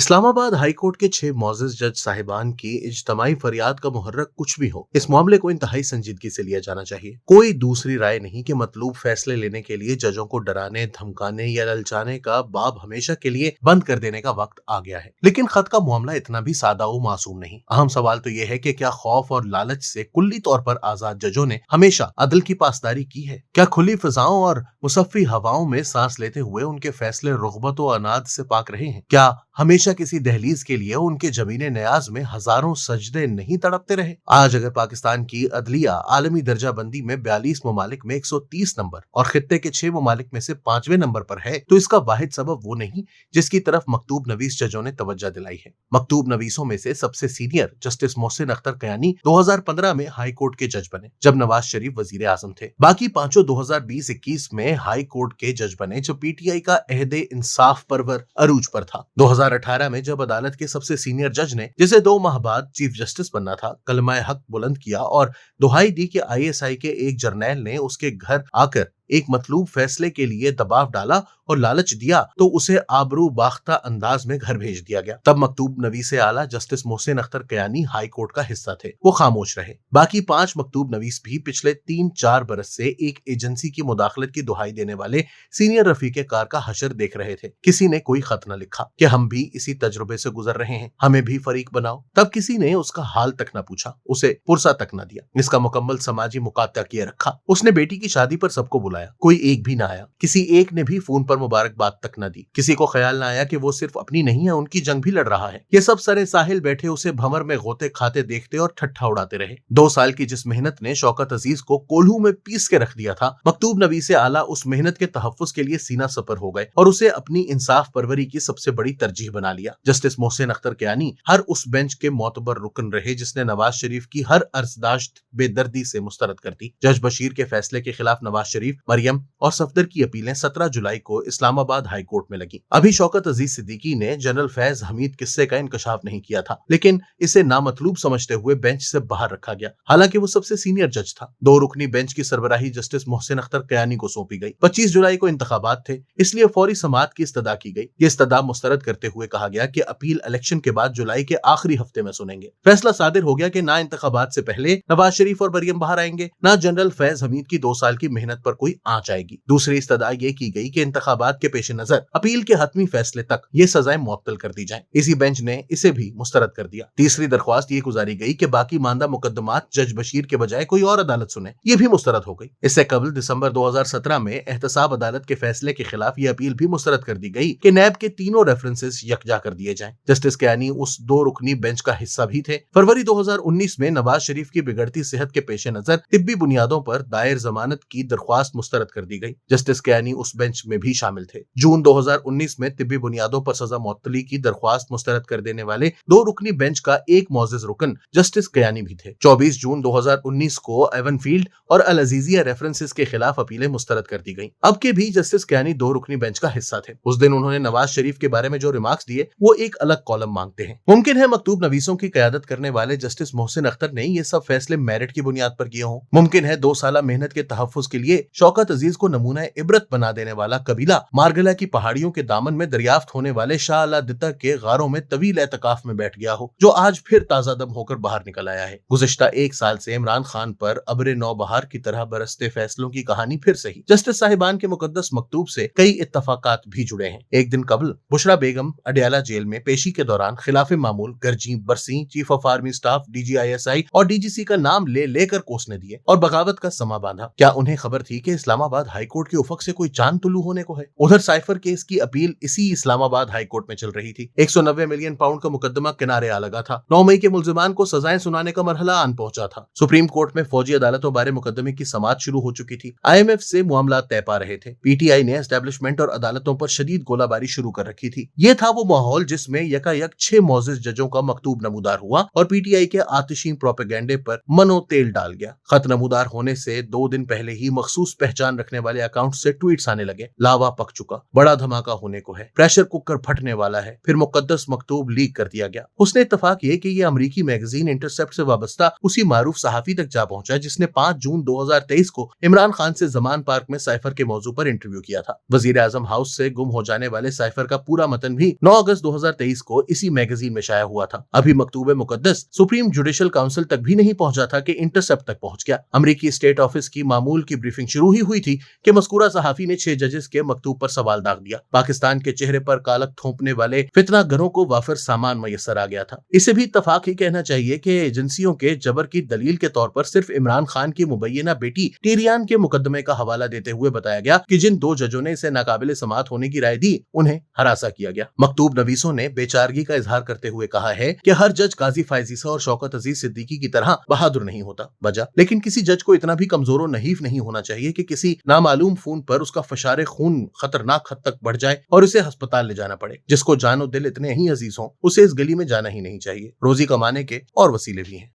Islamabad high court के 6 मोअज़्ज़िज़ जज साहिबान की इज्तमाई फरियाद का मुहर्रक कुछ भी हो, इस मामले को इंतहाई संजीदगी से लिया जाना चाहिए। कोई दूसरी राय नहीं कि मतलूब फैसले लेने के लिए जजों को डराने, धमकाने या ललचाने का बाब हमेशा के लिए बंद कर देने का वक्त आ गया है। लेकिन खत का मामला इतना भी सादा व मासूम नहीं। अहम सवाल तो यह है कि क्या खौफ और लालच से कुल्ली तौर पर आजाद जजों ने हमेशा अदल की पासदारी की है? क्या खुली फिजाओं और मुसफ़ी हवाओं में सांस लेते हुए उनके फैसले रुग़बत व अनाद से पाक रहे हैं? क्या हमेशा किसी दहलीज के लिए उनके जमीने न्याज में हजारों सजदे नहीं तड़पते रहे? आज अगर पाकिस्तान की अदलिया आलमी दर्जा बंदी में 42 ममालिक में 130 नंबर और खित्ते के 6 ममालिक में से 5वें नंबर पर है, तो इसका वाहिद सबब वो नहीं जिसकी तरफ मकतूब नवीस जजों ने तवज्जो दिलाई है। मकतूब नवीसों में से सबसे सीनियर जस्टिस मोहसिन अख्तर कयानी 2015 में हाई कोर्ट के जज बने, जब नवाज शरीफ वजीर आजम थे। बाकी पांचों 2020-21 में हाई कोर्ट के जज बने, जब पीटीआई का अहदे इंसाफ परवर अरूज पर था। 2018 में जब अदालत के सबसे सीनियर जज ने, जिसे 2 माह बाद चीफ जस्टिस बनना था, कलमा हक बुलंद किया और दुहाई दी कि आईएसआई के एक जर्नैल ने उसके घर आकर एक मतलूब फैसले के लिए दबाव डाला और लालच दिया, तो उसे आबरू बाख्ता अंदाज में घर भेज दिया गया। तब मकतूब नवीस आला justice Mohsin Akhtar Kayani high court का हिस्सा थे, वो खामोश रहे। बाकी 5 मकतूब नवीस भी पिछले 3-4 बरस से एक एजेंसी की मुदाखलत की दुहाई देने वाले सीनियर रफीके कार का हशर देख रहे थे। किसी ने कोई खत न लिखा कि हम भी इसी तजुर्बे से गुजर रहे हैं, हमें भी फरीक बनाओ। तब किसी ने उसका हाल तक न पूछा, उसे पुरसा तक न दिया। इसका मुकम्मल समाजी मुकाता किए रखा। उसने बेटी की शादी पर सबको बुलाया, कोई एक भी ना आया। किसी एक ने भी फोन पर मुबारकबाद तक न दी। किसी को ख्याल न आया कि वो सिर्फ अपनी नहीं है, उनकी जंग भी लड़ रहा है। ये सब सरे साहिल बैठे उसे भंवर में गोते खाते देखते और ठट्ठा उड़ाते रहे। 2 साल की जिस मेहनत ने शौकत अजीज को कोल्हू में पीस के रख दिया था, मकतूब नवीस आला उस मेहनत के तहफ्फुज के लिए सीना सपर हो गए और उसे अपनी इंसाफ परवरी की सबसे बड़ी तरजीह बना लिया। जस्टिस मोहसिन अख्तर कयानी हर उस बेंच के मोतबर रुकन रहे जिसने नवाज शरीफ की हर अर्जदाश्त बेदर्दी से मुस्तरद कर दी। जज बशीर के फैसले के खिलाफ नवाज शरीफ, मरियम और सफदर की अपीलें 17 जुलाई को इस्लामाबाद हाई कोर्ट में लगी। अभी शौकत अजीज सिद्दीकी ने जनरल फैज हमीद किस्से का इंकशाफ नहीं किया था, लेकिन इसे नामतलूब समझते हुए बेंच से बाहर रखा गया। हालांकि वो सबसे सीनियर जज था। 2 रुकनी बेंच की सरबराही जस्टिस मोहसिन अख्तर कयानी को सौंपी गई। 25 जुलाई को इंतखाबात थे, इसलिए फौरी समाअत की इस्तदा की गई। ये इस्तदा मुस्तरद करते हुए कहा गया कि अपील इलेक्शन के बाद जुलाई के आखिरी हफ्ते में सुनेंगे। फैसला सादिर हो गया कि ना इंतखाबात से पहले नवाज शरीफ और मरियम बाहर आएंगे, ना जनरल फैज हमीद की 2 साल की मेहनत पर कोई आंच आएगी। दूसरी इस्तदा ये की गई कि इंतखाबात के पेश नजर अपील के हतमी फैसले तक ये सजाएं मुअत्तल कर दी जाएं। इसी बेंच ने इसे भी मुस्तरद कर दिया। तीसरी दरख्वास्त ये गुजारी गई कि बाकी मांदा मुकदमात जज बशीर के बजाय कोई और अदालत सुने, ये भी मुस्तरद हो गई। इससे कबल दिसंबर 2017 में एहतसाब अदालत के फैसले के खिलाफ ये अपील भी मुस्तरद कर दी गई कि नैब के तीनों रेफरेंसेस यकजा कर दिए जाएं। जस्टिस कयानी उस 2 रुकनी बेंच का हिस्सा भी थे। फरवरी 2019 में नवाज शरीफ की बिगड़ती सेहत के पेश नजर तिब्बी बुनियादों पर दायर जमानत की दरख्वास्त मुस्तरद कर दी गई। जस्टिस कयानी उस बेंच में भी शामिल थे। जून 2019 में तिब्बी बुनियादों पर सजा मुअत्तली की दरख्वास्त मुस्तरद कर देने वाले 2 रुकनी बेंच का एक मोअज़्ज़िज़ रुकन जस्टिस कयानी भी थे। 24 जून 2019 को एवनफील्ड और अल अजीजिया रेफरेंसेस के खिलाफ अपीलें मुस्तरद कर दी गई। अब के भी जस्टिस कयानी 2 रुकनी बेंच का हिस्सा थे। उस दिन उन्होंने नवाज शरीफ के बारे में जो रिमार्क्स दिए, वो एक अलग कॉलम मांगते हैं। मुमकिन है मकतूब नवीसों की क़यादत करने वाले जस्टिस मोहसिन अख्तर ने ये सब फैसले मेरिट की बुनियाद पर किए हों। मुमकिन है 2 साल मेहनत के तहफ्फुज के लिए शौकत अजीज को नमूना इबरत बना देने वाला कबीला मारगला की पहाड़ियों के दामन में दरियाफ्त होने वाले शाह अलादिता के गारों में तवील एतकाफ में बैठ गया हो, जो आज फिर ताजा दम होकर बाहर निकल आया है। गुज़िश्ता 1 साल से इमरान खान पर अब्रे नौबहार की तरह बरसते फैसलों की कहानी फिर सही। जस्टिस साहिबान के मुकद्दस मकतूब से कई इत्तफाकात भी जुड़े हैं। एक दिन कबल बुशरा बेगम अडयाला जेल में पेशी के दौरान खिलाफ मामूल गर्जी बरसी chief of army staff DGISI और DGC का नाम ले लेकर कोसने दिए और बगावत का समा बांधा। क्या उन्हें खबर थी कि इस्लामाबाद हाई कोर्ट के उफक से कोई चांद तुलू होने को है? उधर साइफर केस की अपील इसी इस्लामाबाद हाई कोर्ट में चल रही थी। 190 मिलियन पाउंड का मुकदमा किनारे आ लगा था। 9 मई के मुल्जिमान को सजाएं सुनाने का मरहला आन पहुंचा था। सुप्रीम कोर्ट में फौजी अदालतों बारे मुकदमे की समाअत शुरू हो चुकी थी। IMF से मामला तय पा रहे थे। PTI ने एस्टेब्लिशमेंट और अदालतों पर शदीद गोलाबारी शुरू कर रखी थी। ये था वो माहौल जिसमें यकायक 6 मोअज़्ज़िज़ जजों का मकतूब नमूदार हुआ और PTI के आतिशी प्रोपेगेंडे पर मनो तेल डाल गया। खत नमूदार होने से 2 दिन पहले ही मखसूस पहचान रखने वाले अकाउंट से ट्वीट्स आने लगे, लावा पक चुका, बड़ा धमाका होने को है, प्रेशर कुकर फटने वाला है। फिर मुकद्दस मकतूब लीक कर दिया गया। उसने इत्तेफाक ये कि ये अमेरिकी मैगजीन इंटरसेप्ट से वाबस्ता उसी मारूफ सहाफी तक जा पहुंचा जिसने 5 जून 2023 को इमरान खान से जमान पार्क में साइफर के मौजू पर इंटरव्यू किया था। वजीर आजम हाउस से गुम हो जाने वाले साइफर का पूरा मतन भी 9 अगस्त 2023 को इसी मैगजीन में शाया हुआ था। अभी मकतूबे मुकद्दस सुप्रीम जुडिशियल काउंसिल तक भी नहीं पहुंचा था कि इंटरसेप्ट तक पहुंच गया। अमेरिकी स्टेट ऑफिस की मामूल की ब्रीफिंग शुरू ही हुई थी कि मस्कूरा सहाफी ने 6 जजेस के मकतूब पर सवाल दाग दिया। पाकिस्तान के चेहरे पर कालक थोपने वाले फितना घरों को वाफिर सामान मयसर आ गया था। इसे भी इत्तफाक ही कहना चाहिए कि एजेंसियों के जबर की दलील के तौर पर सिर्फ इमरान खान की मुबैयना बेटी टीरियान के मुकदमे का हवाला देते हुए बताया गया कि जिन 2 जजों ने इसे नाकाबिले समाअत होने की राय दी उन्हें हरासा किया गया। मकतूब नवीसों ने बेचारगी का इजहार करते हुए कहा है कि हर जज काजी फायज ईसा और शौकत अजीज सिद्दीकी की तरह बहादुर नहीं होता वजह, लेकिन किसी जज को इतना भी कमजोर और नहीफ नहीं होना चाहिए कि किसी नामालूम खून पर उसका फशारे खून खतरनाक हद तक बढ़ जाए और उसे अस्पताल ले जाना पड़े। जिसको जानो दिल इतने ही अजीज हों उसे इस गली में जाना ही नहीं चाहिए। रोजी कमाने के और वसीले भी हैं।